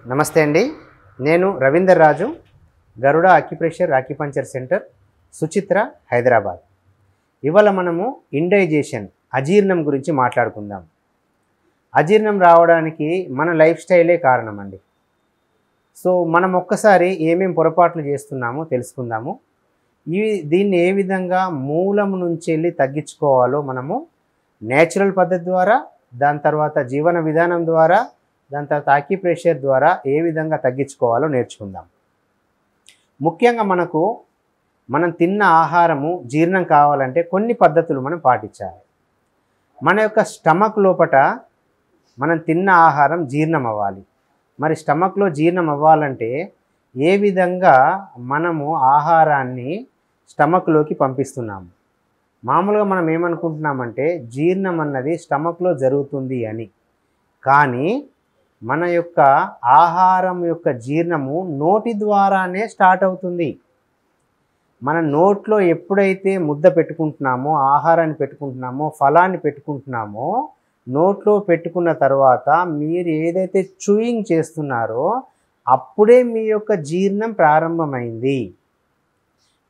నమస్తే అండి. నేను Ravinder Raju, Garuda acupressure acupuncture centre, Suchitra, Hyderabad. ఇవాళ మనము ఇండైజెషన్, అజీర్ణం గురించి మాట్లాడుకుందాం. అజీర్ణం రావడానికి మన లైఫ్ స్టైలే కారణం అండి. సో మనం ఒక్కసారి ఏమేం పొరపాట్లు చేస్తున్నామో తెలుసుకుందాము. దీన్ని ఏ విధంగా మూలం నుంచి వెళ్ళి తగ్గించుకోవాలో మనము నేచురల్ పద్ధతి ద్వారా, దాని తర్వాత జీవన విధానం ద్వారా, దాని తర్వాత అక్యుప్రెషర్ ద్వారా ఏ విధంగా తగ్గించుకోవాలో నేర్చుకుందాం. ముఖ్యంగా మనం తిన్న ఆహారము జీర్ణం కావాలంటే కొన్ని పద్ధతులు మనం పాటించాలి. మన యొక్క స్టమక్ లోపట మనం తిన్న ఆహారం జీర్ణం అవ్వాలి. మరి స్టమక్లో జీర్ణం అవ్వాలంటే ఏ విధంగా మనము ఆహారాన్ని స్టమక్లోకి పంపిస్తున్నాము? మామూలుగా మనం ఏమనుకుంటున్నామంటే జీర్ణం అన్నది స్టమక్లో జరుగుతుంది అని. కానీ మన యొక్క ఆహారం యొక్క జీర్ణము నోటి ద్వారానే స్టార్ట్ అవుతుంది. మన నోట్లో ఎప్పుడైతే ముద్ద పెట్టుకుంటున్నామో, ఆహారాన్ని పెట్టుకుంటున్నామో, ఫలాన్ని పెట్టుకుంటున్నామో, నోట్లో పెట్టుకున్న తర్వాత మీరు ఏదైతే చూయింగ్ చేస్తున్నారో అప్పుడే మీ యొక్క జీర్ణం ప్రారంభమైంది.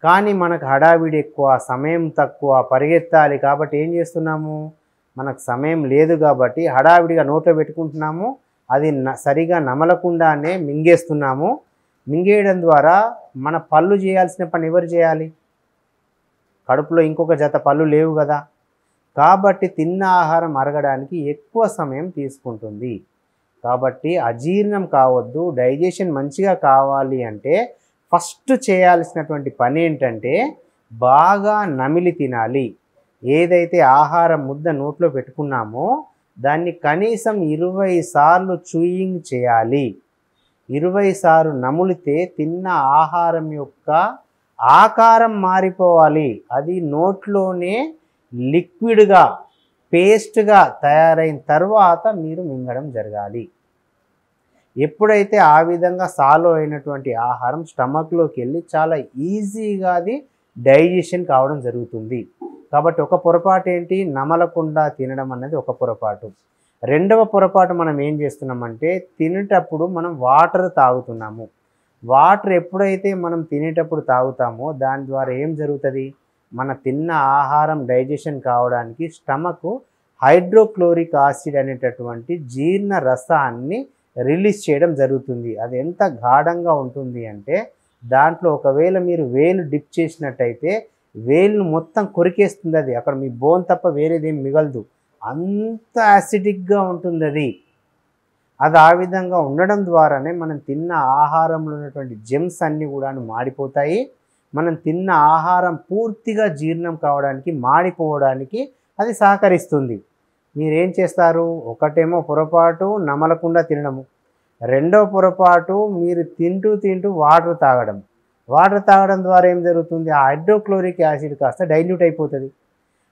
కానీ మనకు హడావిడి ఎక్కువ, సమయం తక్కువ, పరిగెత్తాలి కాబట్టి ఏం చేస్తున్నాము? మనకు సమయం లేదు కాబట్టి హడావిడిగా నోట్లో పెట్టుకుంటున్నాము, అది సరిగా నమలకుండానే మింగేస్తున్నాము. మింగేయడం ద్వారా మన పళ్ళు చేయాల్సిన పని ఎవరు చేయాలి? కడుపులో ఇంకొక జత పళ్ళు లేవు కదా. కాబట్టి తిన్న ఆహారం అరగడానికి ఎక్కువ సమయం తీసుకుంటుంది. కాబట్టి అజీర్ణం కావద్దు, డైజెషన్ మంచిగా కావాలి అంటే ఫస్ట్ చేయాల్సినటువంటి పని ఏంటంటే బాగా నమిలి తినాలి. ఏదైతే ఆహారం ముద్ద నోట్లో పెట్టుకున్నామో దాన్ని కనీసం 20 సార్లు చూయింగ్ చేయాలి. 20 సార్లు నములితే తిన్న ఆహారం యొక్క ఆకారం మారిపోవాలి. అది నోట్లోనే లిక్విడ్గా, పేస్ట్గా తయారైన తర్వాత మీరు మింగడం జరగాలి. ఎప్పుడైతే ఆ విధంగా సాలో అయినటువంటి ఆహారం స్టమక్లోకి వెళ్ళి చాలా ఈజీగా అది డైజెషన్ కావడం జరుగుతుంది. కాబట్టి ఒక పొరపాటు ఏంటి? నమలకుండా తినడం అన్నది ఒక పొరపాటు. రెండవ పొరపాటు మనం ఏం చేస్తున్నామంటే తినేటప్పుడు మనం వాటర్ తాగుతున్నాము. వాటర్ ఎప్పుడైతే మనం తినేటప్పుడు తాగుతామో దాని ద్వారా ఏం జరుగుతుంది? మన తిన్న ఆహారం డైజెషన్ కావడానికి స్టమక్ హైడ్రోక్లోరిక్ యాసిడ్ అనేటటువంటి జీర్ణ రసాన్ని రిలీజ్ చేయడం జరుగుతుంది. అది ఎంత గాఢంగా ఉంటుంది అంటే దాంట్లో ఒకవేళ మీరు వేలు డిప్ చేసినట్టయితే వేలును మొత్తం కొరికేస్తుంది. అది అక్కడ మీ బోన్ తప్ప వేరేదేం మిగలదు. అంత యాసిడిక్గా ఉంటుంది అది. ఆ విధంగా ఉండడం ద్వారానే మనం తిన్న ఆహారంలో ఉన్నటువంటి జెమ్స్ అన్నీ కూడా మాడిపోతాయి. మనం తిన్న ఆహారం పూర్తిగా జీర్ణం కావడానికి, మాడిపోవడానికి అది సహకరిస్తుంది. మీరేం చేస్తారు? ఒకటేమో పొరపాటు నమలకుండా తినడము, రెండో పొరపాటు మీరు తింటూ వాటర్ తాగడం. వాటర్ తాగడం ద్వారా ఏం జరుగుతుంది? ఆ హైడ్రోక్లోరిక్ యాసిడ్ కాస్త డైల్యూట్ అయిపోతుంది.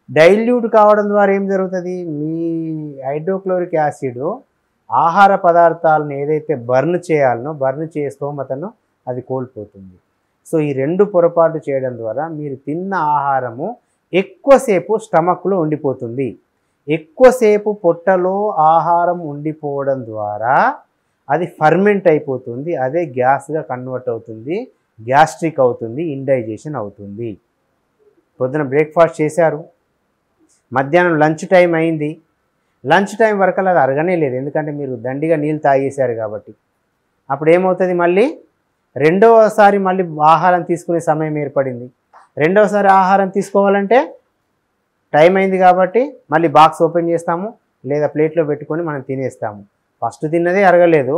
డైల్యూట్ కావడం ద్వారా ఏం జరుగుతుంది? మీ హైడ్రోక్లోరిక్ యాసిడ్ ఆహార పదార్థాలను ఏదైతే బర్న్ చేసే స్తోమతను అది కోల్పోతుంది. సో ఈ రెండు పొరపాటు చేయడం ద్వారా మీరు తిన్న ఆహారము ఎక్కువసేపు స్టమక్లో ఉండిపోతుంది. ఎక్కువసేపు పొట్టలో ఆహారం ఉండిపోవడం ద్వారా అది ఫర్మెంట్ అయిపోతుంది. అదే గ్యాస్గా కన్వర్ట్ అవుతుంది, గ్యాస్ట్రిక్ అవుతుంది, ఇండైజెషన్ అవుతుంది. పొద్దున బ్రేక్ఫాస్ట్ చేశారు, మధ్యాహ్నం లంచ్ టైం అయింది, లంచ్ టైం వరకు అది అరగనే లేదు. ఎందుకంటే మీరు దండిగా నీళ్ళు తాగేశారు కాబట్టి. అప్పుడు ఏమవుతుంది? మళ్ళీ రెండవసారి మళ్ళీ ఆహారం తీసుకునే సమయం ఏర్పడింది. రెండవసారి ఆహారం తీసుకోవాలంటే టైం అయింది కాబట్టి మళ్ళీ బాక్స్ ఓపెన్ చేస్తాము, లేదా ప్లేట్లో పెట్టుకొని మనం తినేస్తాము. ఫస్ట్ తిన్నదే అరగలేదు,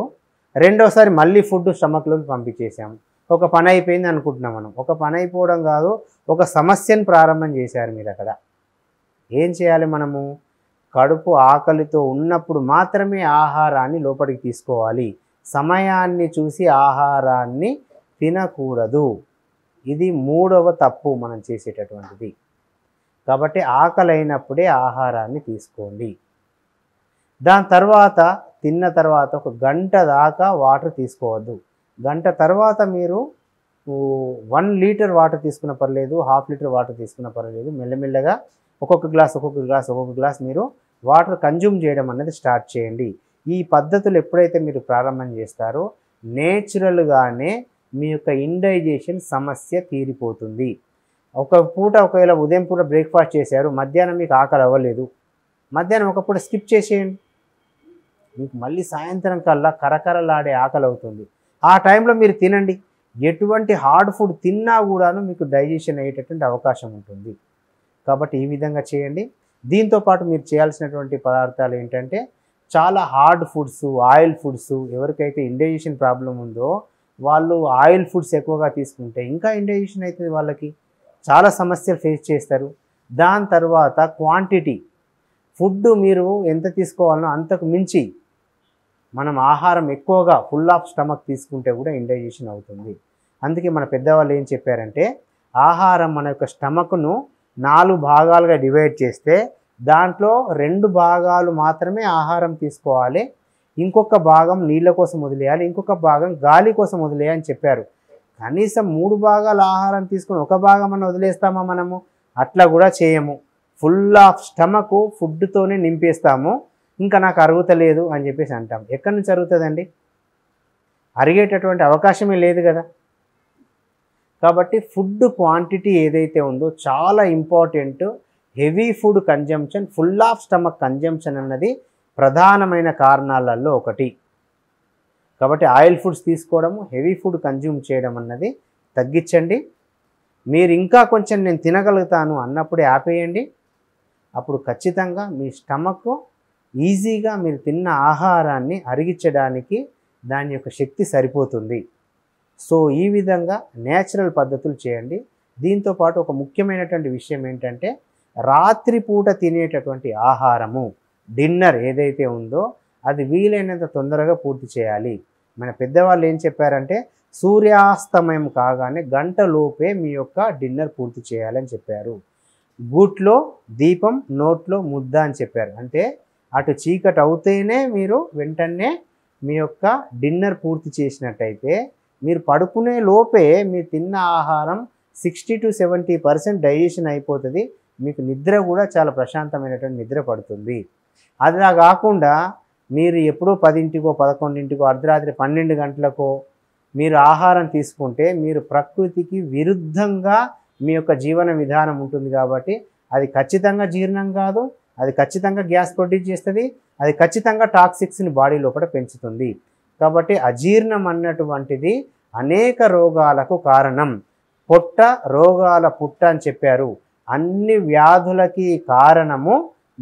రెండోసారి మళ్ళీ ఫుడ్ స్టమక్లోకి పంపించేసాము. ఒక పని అయిపోయింది అనుకుంటున్నాం మనం. ఒక పని అయిపోవడం కాదు, ఒక సమస్యను ప్రారంభం చేశారు మీరు అక్కడ. ఏం చేయాలి మనము? కడుపు ఆకలితో ఉన్నప్పుడు మాత్రమే ఆహారాన్ని లోపలికి తీసుకోవాలి. సమయాన్ని చూసి ఆహారాన్ని తినకూడదు. ఇది మూడవ తప్పు మనం చేసేటటువంటిది. కాబట్టి ఆకలి అయినప్పుడే ఆహారాన్ని తీసుకోండి. దాని తర్వాత తిన్న తర్వాత 1 గంట దాకా వాటర్ తీసుకోవద్దు. గంట తర్వాత మీరు 1 లీటర్ వాటర్ తీసుకున్న పర్లేదు, ½ లీటర్ వాటర్ తీసుకున్న పర్లేదు, మెల్లమెల్లగా ఒక్కొక్క గ్లాస్ మీరు వాటర్ కన్జ్యూమ్ చేయడం అనేది స్టార్ట్ చేయండి. ఈ పద్ధతులు ఎప్పుడైతే మీరు ప్రారంభం చేస్తారో నేచురల్గానే మీ యొక్క ఇండైజేషన్ సమస్య తీరిపోతుంది. ఒక పూట ఒకవేళ ఉదయం పూట బ్రేక్ఫాస్ట్ చేశారు, మధ్యాహ్నం మీకు ఆకలి అవ్వలేదు, మధ్యాహ్నం ఒక పూట స్కిప్ చేసేయండి, మీకు మళ్ళీ సాయంత్రం కల్లా కరకరలాడే ఆకలి అవుతుంది. ఆ టైంలో మీరు తినండి. ఎటువంటి హార్డ్ ఫుడ్ తిన్నా కూడాను మీకు డైజెషన్ అయ్యేటటువంటి అవకాశం ఉంటుంది. కాబట్టి ఈ విధంగా చేయండి. దీంతోపాటు మీరు చేయాల్సినటువంటి పదార్థాలు ఏంటంటే చాలా హార్డ్ ఫుడ్స్, ఆయిల్ ఫుడ్స్, ఎవరికైతే ఇండైజెషన్ ప్రాబ్లం ఉందో వాళ్ళు ఆయిల్ ఫుడ్స్ ఎక్కువగా తీసుకుంటే ఇంకా ఇండైజెషన్ అవుతుంది, వాళ్ళకి చాలా సమస్యలు ఫేస్ చేస్తారు. దాని తర్వాత క్వాంటిటీ ఫుడ్ మీరు ఎంత తీసుకోవాలనో అంతకు మించి మనం ఆహారం ఎక్కువగా ఫుల్ ఆఫ్ స్టమక్ తీసుకుంటే కూడా ఇండైజెషన్ అవుతుంది. అందుకే మన పెద్దవాళ్ళు ఏం చెప్పారంటే ఆహారం మన యొక్క స్టమక్ను 4 భాగాలుగా డివైడ్ చేస్తే దాంట్లో 2 భాగాలు మాత్రమే ఆహారం తీసుకోవాలి, ఇంకొక భాగం నీళ్ళ కోసం వదిలేయాలి, ఇంకొక భాగం గాలి కోసం వదిలేయాలని చెప్పారు. కనీసం 3 భాగాలు ఆహారం తీసుకుని ఒక భాగం అని వదిలేస్తామా మనము? అట్లా కూడా చేయము. ఫుల్ ఆఫ్ స్టమక్ ఫుడ్తోనే నింపేస్తాము, ఇంకా నాకు అరుగుతలేదు అని చెప్పేసి అంటాం. ఎక్కడి నుంచి అరుగుతుందండి? అరిగేటటువంటి అవకాశమే లేదు కదా. కాబట్టి ఫుడ్ క్వాంటిటీ ఏదైతే ఉందో చాలా important. Heavy food consumption, full of stomach consumption అన్నది ప్రధానమైన కారణాలలో ఒకటి. కాబట్టి ఆయిల్ ఫుడ్స్ తీసుకోవడము, హెవీ ఫుడ్ కన్జ్యూమ్ చేయడం అన్నది తగ్గించండి. మీరు ఇంకా కొంచెం నేను తినగలుగుతాను అన్నప్పుడే ఆపేయండి. అప్పుడు ఖచ్చితంగా మీ స్టమక్ ఈజీగా మీరు తిన్న ఆహారాన్ని అరిగించడానికి దాని యొక్క శక్తి సరిపోతుంది. సో ఈ విధంగా నేచురల్ పద్ధతులు చేయండి. దీంతోపాటు ఒక ముఖ్యమైనటువంటి విషయం ఏంటంటే రాత్రిపూట తినేటటువంటి ఆహారము, డిన్నర్ ఏదైతే ఉందో అది వీలైనంత తొందరగా పూర్తి చేయాలి. మన పెద్దవాళ్ళు ఏం చెప్పారంటే సూర్యాస్తమయం కాగానే గంట లోపే మీ యొక్క డిన్నర్ పూర్తి చేయాలని చెప్పారు. గూట్లో దీపం నోట్లో ముద్ద అని చెప్పారు. అంటే అటు చీకటి అవుతేనే మీరు వెంటనే మీ యొక్క డిన్నర్ పూర్తి చేసినట్టయితే మీరు పడుకునే లోపే మీరు తిన్న ఆహారం 60 to 70% డైజెషన్ అయిపోతుంది. మీకు నిద్ర కూడా చాలా ప్రశాంతమైనటువంటి నిద్ర పడుతుంది. అలా కాకుండా మీరు ఎప్పుడో 10ంటికో 11ంటికో అర్ధరాత్రి 12 గంటలకో మీరు ఆహారం తీసుకుంటే మీరు ప్రకృతికి విరుద్ధంగా మీ యొక్క జీవన విధానం ఉంటుంది. కాబట్టి అది ఖచ్చితంగా జీర్ణం కాదు, అది ఖచ్చితంగా గ్యాస్ ప్రొడ్యూస్ చేస్తుంది, అది ఖచ్చితంగా టాక్సిక్స్ని బాడీ లోపల పెంచుతుంది. కాబట్టి అజీర్ణం అన్నటువంటిది అనేక రోగాలకు కారణం. పొట్ట రోగాల పుట్ట అని చెప్పారు. అన్ని వ్యాధులకి కారణము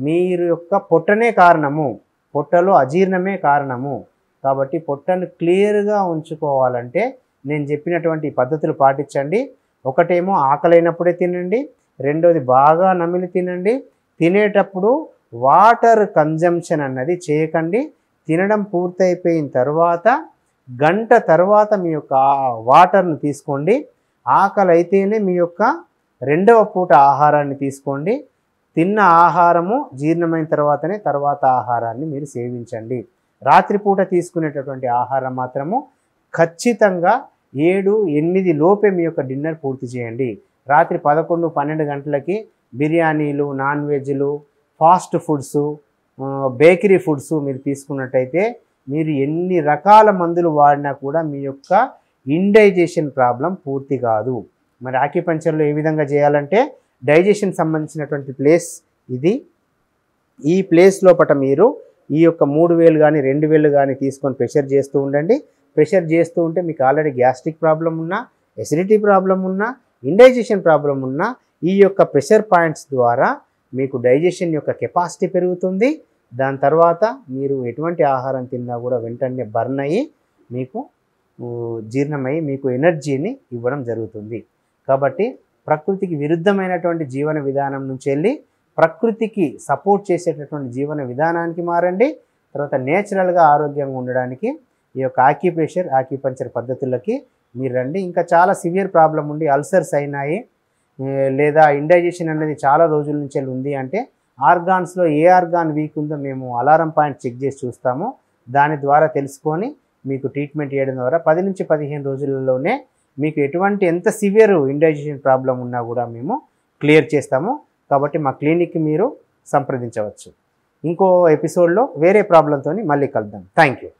మీరు యొక్క పొట్టనే కారణము, పొట్టలో అజీర్ణమే కారణము. కాబట్టి పొట్టను క్లియర్గా ఉంచుకోవాలంటే నేను చెప్పినటువంటి పద్ధతులు పాటించండి. ఒకటేమో ఆకలైనప్పుడే తినండి, రెండోది బాగా నమిలి తినండి. తినేటప్పుడు వాటర్ కన్జంప్షన్ అన్నది చేయకండి. తినడం పూర్తయిపోయిన తర్వాత గంట తర్వాత మీ యొక్క వాటర్ను తీసుకోండి. ఆకలి అయితేనే మీ యొక్క రెండవ పూట ఆహారాన్ని తీసుకోండి. తిన్న ఆహారము జీర్ణమైన తర్వాత ఆహారాన్ని మీరు సేవించండి. రాత్రిపూట తీసుకునేటటువంటి ఆహారం మాత్రము ఖచ్చితంగా 7-8 లోపే మీ యొక్క డిన్నర్ పూర్తి చేయండి. రాత్రి 11-12 గంటలకి బిర్యానీలు, నాన్ వెజ్లు, ఫాస్ట్ ఫుడ్స్, బేకరీ ఫుడ్స్ మీరు తీసుకున్నట్టయితే మీరు ఎన్ని రకాల మందులు వాడినా కూడా మీ యొక్క ఇండైజెషన్ ప్రాబ్లం పూర్తి కాదు. మరి ఆక్యుపంక్చర్లో ఏ విధంగా చేయాలంటే డైజెషన్ సంబంధించినటువంటి ప్లేస్ ఇది. ఈ ప్లేస్ లోపల మీరు ఈ యొక్క 3 వేలు కానీ 2 వేలు కానీ తీసుకొని ప్రెషర్ చేస్తూ ఉండండి. ప్రెషర్ చేస్తూ ఉంటే మీకు ఆల్రెడీ గ్యాస్ట్రిక్ ప్రాబ్లం ఉన్నా, ఎసిడిటీ ప్రాబ్లం ఉన్నా, ఇండైజెషన్ ప్రాబ్లం ఉన్నా ఈ యొక్క ప్రెషర్ పాయింట్స్ ద్వారా మీకు డైజెషన్ యొక్క కెపాసిటీ పెరుగుతుంది. దాని తర్వాత మీరు ఎటువంటి ఆహారం తిన్నా కూడా వెంటనే బర్న్ అయ్యి మీకు జీర్ణమై మీకు ఎనర్జీని ఇవ్వడం జరుగుతుంది. కాబట్టి ప్రకృతికి విరుద్ధమైనటువంటి జీవన విధానం నుంచి వెళ్ళి ప్రకృతికి సపోర్ట్ చేసేటటువంటి జీవన విధానానికి మారండి. తర్వాత నేచురల్గా ఆరోగ్యంగా ఉండడానికి ఈ యొక్క ఆక్యుపంక్చర్ పద్ధతులకి మీరు రండి. ఇంకా చాలా సివియర్ ప్రాబ్లం ఉండి అల్సర్స్ అయినాయి లేదా ఇండైజెషన్ అనేది చాలా రోజుల నుంచి ఉంది అంటే ఆర్గాన్స్లో ఏ ఆర్గాన్ వీక్ ఉందో మేము అలారం పాయింట్ చెక్ చేసి చూస్తాము. దాని ద్వారా తెలుసుకొని మీకు ట్రీట్మెంట్ చేయడం ద్వారా 10 నుంచి 15 రోజులలోనే మీకు ఎటువంటి ఎంత సివియర్ ఇండైజెషన్ ప్రాబ్లం ఉన్నా కూడా మేము క్లియర్ చేస్తాము. కాబట్టి మా క్లినిక్కి మీరు సంప్రదించవచ్చు. ఇంకో ఎపిసోడ్లో వేరే ప్రాబ్లంతో మళ్ళీ కలుద్దాం. Thank you.